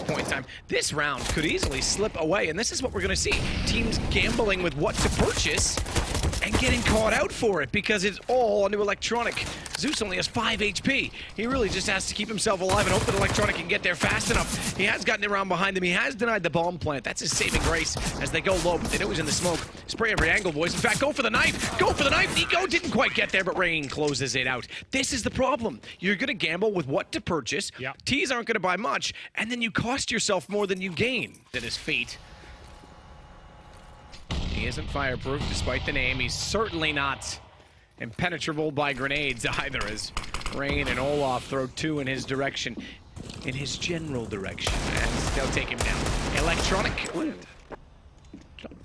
point in time. This round could easily slip away, and this is what we're going to see. Teams gambling with what to purchase and getting caught out for it because it's all onto Electronic. Zeus only has 5 HP. He really just has to keep himself alive and hope that Electronic can get there fast enough. He has gotten around behind him. He has denied the bomb plant. That's his saving grace as they go low, but they know he's in the smoke. Spray every angle, boys. In fact, go for the knife. Go for the knife. Niko didn't quite get there, but Rain closes it out. This is the problem. You're going to gamble with what to purchase. Yep. Tees aren't going to buy much, and then you cost yourself more than you gain. That is fate. He isn't fireproof, despite the name. He's certainly not impenetrable by grenades either, as Rain and Olof throw 2 in his direction, in his general direction, and they'll take him down. Electronic, what did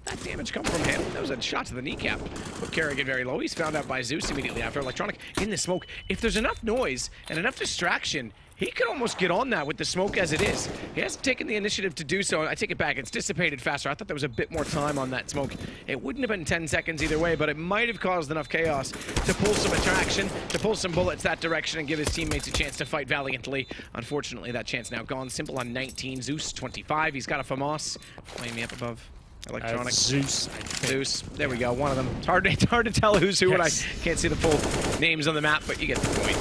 that damage come from him? That was a shot to the kneecap. Put Kerrigan very low. He's found out by Zeus immediately after. Electronic in the smoke. If there's enough noise and enough distraction, he could almost get on that with the smoke as it is. He hasn't taken the initiative to do so. I take it back. It's dissipated faster. I thought there was a bit more time on that smoke. It wouldn't have been 10 seconds either way, but it might have caused enough chaos to pull some attraction, to pull some bullets that direction and give his teammates a chance to fight valiantly. Unfortunately, that chance now gone. Simple on 19. Zeus, 25. He's got a FAMAS. Flame me up above. Electronic. Zeus. Zeus. There we go. One of them. It's hard to tell who's who when I can't see the full names on the map, but you get the point.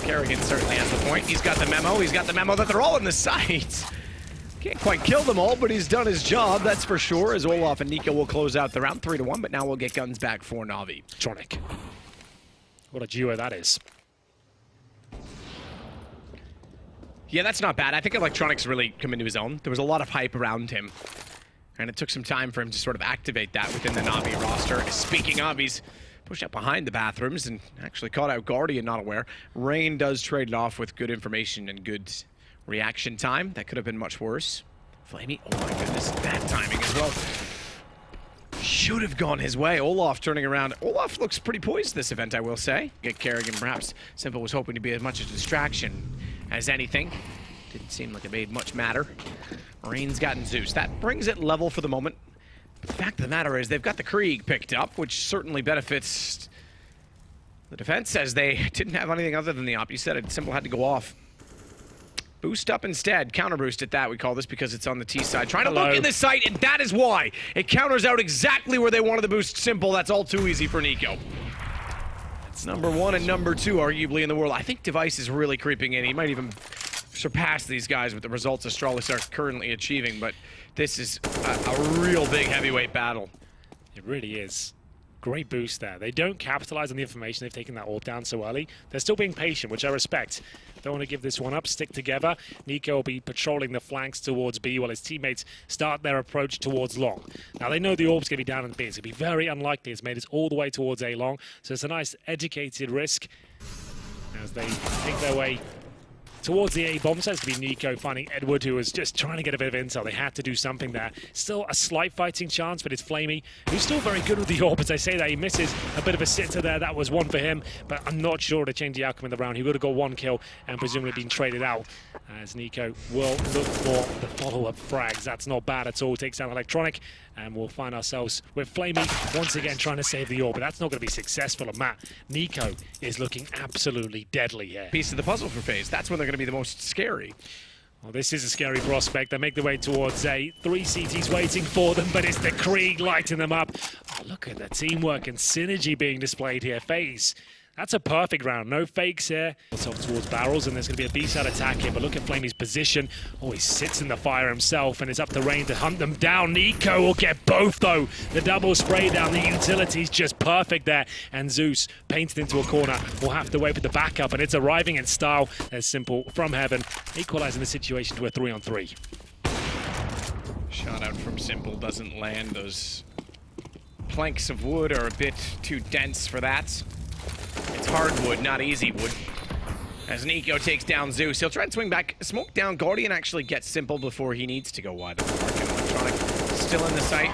Kerrigan certainly has the point. He's got the memo. He's got the memo that they're all in the site. Can't quite kill them all, but he's done his job, that's for sure, as Olof and Niko will close out the round 3-1, but now we'll get guns back for NaVi. Electronic. What a duo that is. Yeah, that's not bad. I think Electronic's really come into his own. There was a lot of hype around him, and it took some time for him to sort of activate that within the NaVi roster. Speaking of, he's pushed up behind the bathrooms and actually caught out Guardian, not aware. Rain does trade it off with good information and good reaction time. That could have been much worse. Flamey, oh my goodness, bad timing as well. Should have gone his way. Olof turning around. Olof looks pretty poised this event, I will say. Get Kerrigan, perhaps Simple was hoping to be as much a distraction as anything. Didn't seem like it made much matter. Rain's gotten Zeus. That brings it level for the moment. But the fact of the matter is they've got the Krieg picked up, which certainly benefits the defense, as they didn't have anything other than the op. You said it, Simple had to go off. Boost up instead. Counter boost at that, we call this, because it's on the T side. Trying to look in the site, and that is why. It counters out exactly where they wanted the boost. Simple. That's all too easy for Niko. That's number 1 and number 2, arguably, in the world. I think Device is really creeping in. He might even surpass these guys with the results Astralis are currently achieving, but this is a real big heavyweight battle. It really is. Great boost there. They don't capitalize on the information. They've taken that all down so early. They're still being patient, which I respect. Don't want to give this one up. Stick together. Niko will be patrolling the flanks towards B while his teammates start their approach towards long. Now, they know the orb's going to be down in B. It's going to be very unlikely it's made it all the way towards A long. So it's a nice, educated risk as they make their way towards the A bomb. So it's going to be Niko finding Edward, who was just trying to get a bit of intel. They had to do something there. Still a slight fighting chance, but it's Flamey, who's still very good with the orb. As I say that, he misses a bit of a sitter there. That was one for him, but I'm not sure to change the outcome of the round. He would have got 1 kill and presumably been traded out, as Niko will look for the follow-up frags. That's not bad at all. Takes down Electronic, and we'll find ourselves with Flamey once again trying to save the orb, but that's not going to be successful. And Matt, Niko is looking absolutely deadly here. Piece of the puzzle for FaZe. That's when they're going to be the most scary. Well, this is a scary prospect. They make their way towards A. 3 CTs waiting for them, but it's the Krieg lighting them up. Oh, look at the teamwork and synergy being displayed here. FaZe, that's a perfect round. No fakes here. It's off towards barrels, and there's going to be a B-side attack here, but look at Flamey's position. Oh, he sits in the fire himself, and it's up to Rain to hunt them down. Niko will get both, though. The double spray down, the utility's just perfect there. And Zeus, painted into a corner, will have to wait for the backup, and it's arriving in style. As Simple from heaven, equalizing the situation to a 3-on-3. Shot out from Simple doesn't land. Those planks of wood are a bit too dense for that. It's hardwood, not easy wood. As Niko takes down Zeus, he'll try and swing back. Smoke down. Guardian actually gets Simple before he needs to go wide. Electronic still in the sight.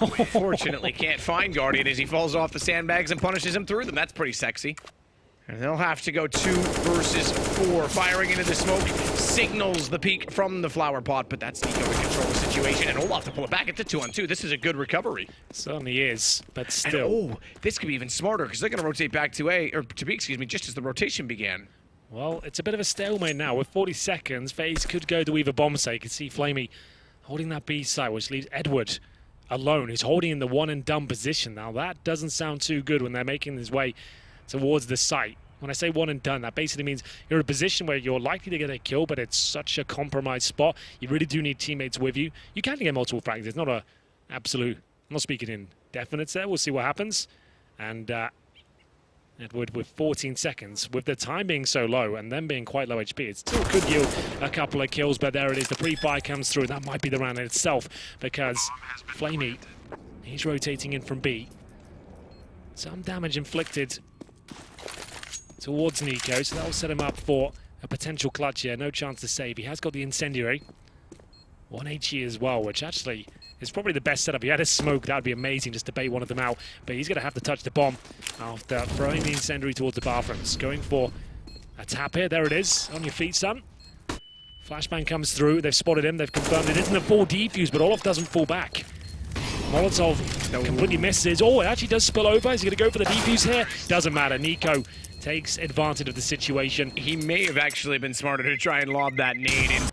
Unfortunately, can't find Guardian as he falls off the sandbags and punishes him through them. That's pretty sexy. And they'll have to go 2 versus 4. Firing into the smoke signals the peak from the flower pot, but that's Niko to control the situation, and Olaf to pull it back at the 2-on-2. This is a good recovery. Certainly is, but still. And, oh, this could be even smarter because they're going to rotate back to A, or to B, excuse me, just as the rotation began. Well, it's a bit of a stalemate now. With 40 seconds, FaZe could go to either bomb site. You can see Flamey holding that B site, which leaves Edward alone, who's holding in the one and done position. Now, that doesn't sound too good when they're making his way towards the site. When I say one and done, that basically means you're in a position where you're likely to get a kill, but it's such a compromised spot. You really do need teammates with you. You can get multiple frags. It's not a absolute... I'm not speaking in definites there. We'll see what happens. And Edward with 14 seconds, with the time being so low and them being quite low HP, it still could yield a couple of kills, but there it is. The pre-fire comes through. That might be the round in itself because Flamey, he's rotating in from B. Some damage inflicted towards Niko, so that will set him up for a potential clutch here. No chance to save. He has got the incendiary. 1 HE as well, which actually is probably the best setup. He had a smoke, that would be amazing just to bait one of them out. But he's going to have to touch the bomb after throwing the incendiary towards the bathrooms. Going for a tap here. There it is. On your feet, son. Flashbang comes through. They've spotted him. They've confirmed it isn't a full defuse, but Olof doesn't fall back. Molotov completely misses. Oh, it actually does spill over. Is he going to go for the defuse here? Doesn't matter. Niko takes advantage of the situation. He may have actually been smarter to try and lob that nade in.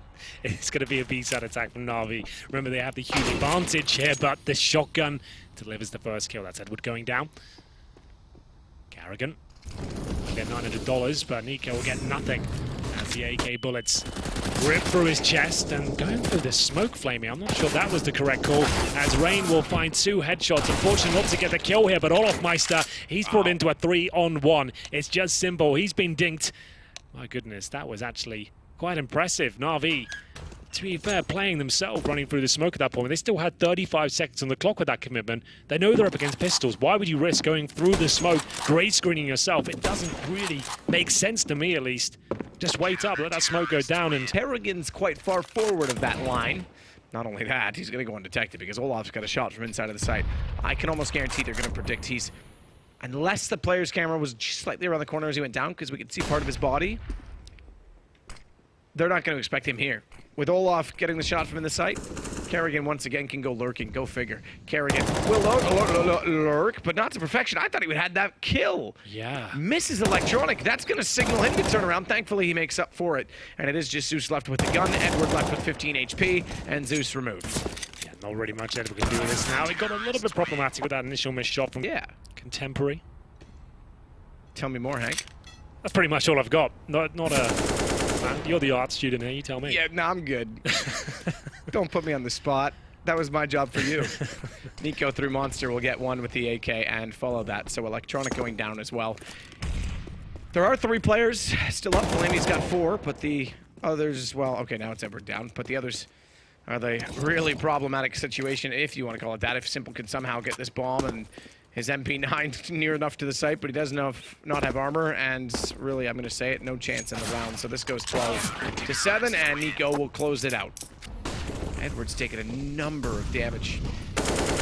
It's going to be a B-side attack from NaVi. Remember, they have the huge advantage here, but the shotgun delivers the first kill. That's Edward going down. Carrigan will get $900, but Niko will get nothing as the AK bullets rip through his chest and going through the smoke flaming. I'm not sure that was the correct call, as Rain will find 2 headshots. Unfortunately, not to get the kill here, but Olofmeister, he's brought into a 3-on-1. It's just simple. He's been dinked. My goodness, that was actually quite impressive. NaVi, to be fair, playing themselves, running through the smoke at that point. They still had 35 seconds on the clock with that commitment. They know they're up against pistols. Why would you risk going through the smoke, grey screening yourself? It doesn't really make sense to me, at least. Just wait up, let that smoke go down. And Carrigan's quite far forward of that line. Not only that, he's going to go undetected because Olof's got a shot from inside of the site. I can almost guarantee they're going to predict he's... Unless the player's camera was just slightly around the corner as he went down, because we could see part of his body, they're not going to expect him here. With Olof getting the shot from in the site, Carrigan once again can go lurking. Go figure. Carrigan will lurk, but not to perfection. I thought he would have had that kill. yeah. Misses electronic. That's going to signal him to turn around. Thankfully, he makes up for it. And it is just Zeus left with the gun, Edward left with 15 HP, and Zeus removed. Yeah, not really much Edward can do with this now. It got a little bit problematic with that initial missed shot from Contemporary. Tell me more, Hank. That's pretty much all I've got. Not a... You're the art student here, you tell me. Yeah, no, I'm good. Don't put me on the spot. That was my job for you. Niko through Monster will get 1 with the AK and follow that. So electronic going down as well. There are 3 players still up. Flamey's got 4, but the others, well, okay, now it's Edward down. But the others are the really problematic situation, if you want to call it that. If Simple can somehow get this bomb and his MP9 near enough to the site, but he does not have armor, and really, I'm going to say it, no chance in the round. So this goes 12-7, and Niko will close it out. Edward's taken a number of damage.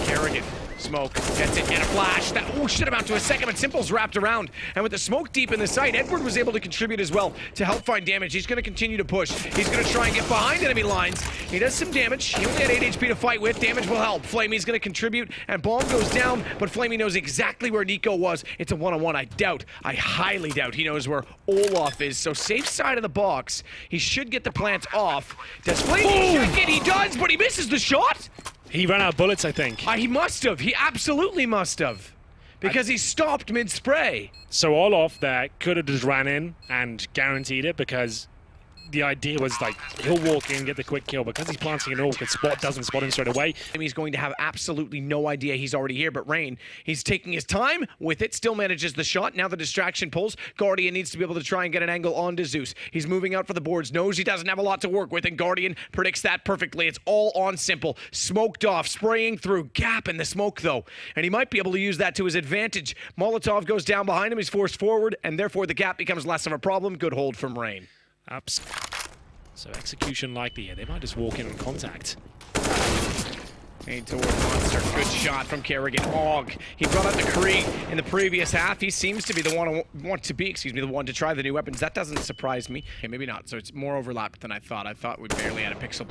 Carrigan, smoke, gets it, and a flash. That should amount to a second, but Simple's wrapped around. And with the smoke deep in the site, Edward was able to contribute as well to help find damage. He's going to continue to push. He's going to try and get behind enemy lines. He does some damage. He only had 8 HP to fight with. Damage will help. Flamey's going to contribute, and bomb goes down, but Flamey knows exactly where Niko was. It's a one-on-one. I highly doubt he knows where Olof is. So safe side of the box. He should get the plant off. Does Flamey check it? He does, but he misses the shot. He ran out of bullets, I think. He must have. He absolutely must have. Because he stopped mid-spray. So Olof there could have just ran in and guaranteed it, because the idea was like, he'll walk in, get the quick kill. Because he's planting an orchid, doesn't spot him straight away. He's going to have absolutely no idea he's already here, but Rain, he's taking his time with it, still manages the shot. Now the distraction pulls. Guardian needs to be able to try and get an angle onto Zeus. He's moving out for the boards, knows he doesn't have a lot to work with, and Guardian predicts that perfectly. It's all on Simple. Smoked off, spraying through. Gap in the smoke, though, and he might be able to use that to his advantage. Molotov goes down behind him. He's forced forward, and therefore the gap becomes less of a problem. Good hold from Rain. So execution likely here. They might just walk in on contact. Made toward Monster. Good shot from Carrigan. Og. He brought out the Kree in the previous half. He seems to be the one to try the new weapons. That doesn't surprise me. Okay, maybe not. So it's more overlapped than I thought. I thought we barely had a pixel.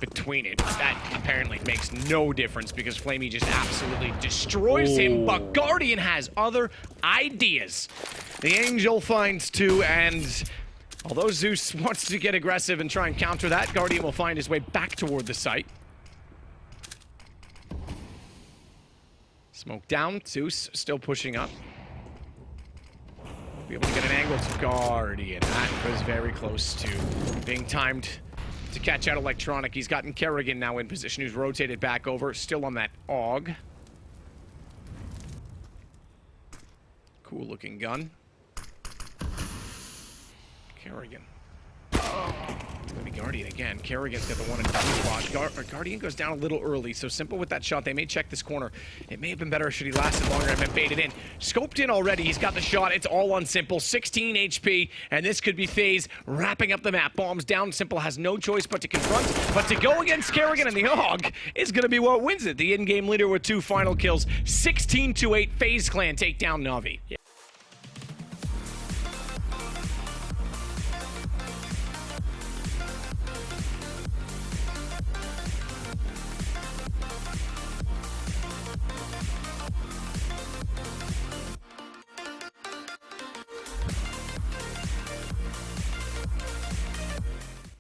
between it. That apparently makes no difference because Flamey just absolutely destroys him, but Guardian has other ideas. The Angel finds 2, and although Zeus wants to get aggressive and try and counter that, Guardian will find his way back toward the site. Smoke down, Zeus still pushing up. Be able to get an angle to Guardian. That was very close to being timed to catch out Electronic. He's gotten Kerrigan now in position, who's rotated back over, still on that AUG. Cool looking gun. Kerrigan. It's going to be Guardian again. Kerrigan's got the 1 and 2 spot. Guardian goes down a little early, so Simple with that shot. They may check this corner. It may have been better should he lasted longer and been baited in. Scoped in already. He's got the shot. It's all on Simple. 16 HP, and this could be FaZe wrapping up the map. Bombs down. Simple has no choice but to confront, but to go against Kerrigan, and the AUG is going to be what wins it. The in-game leader with 2 final kills. 16-8, FaZe Clan take down NaVi.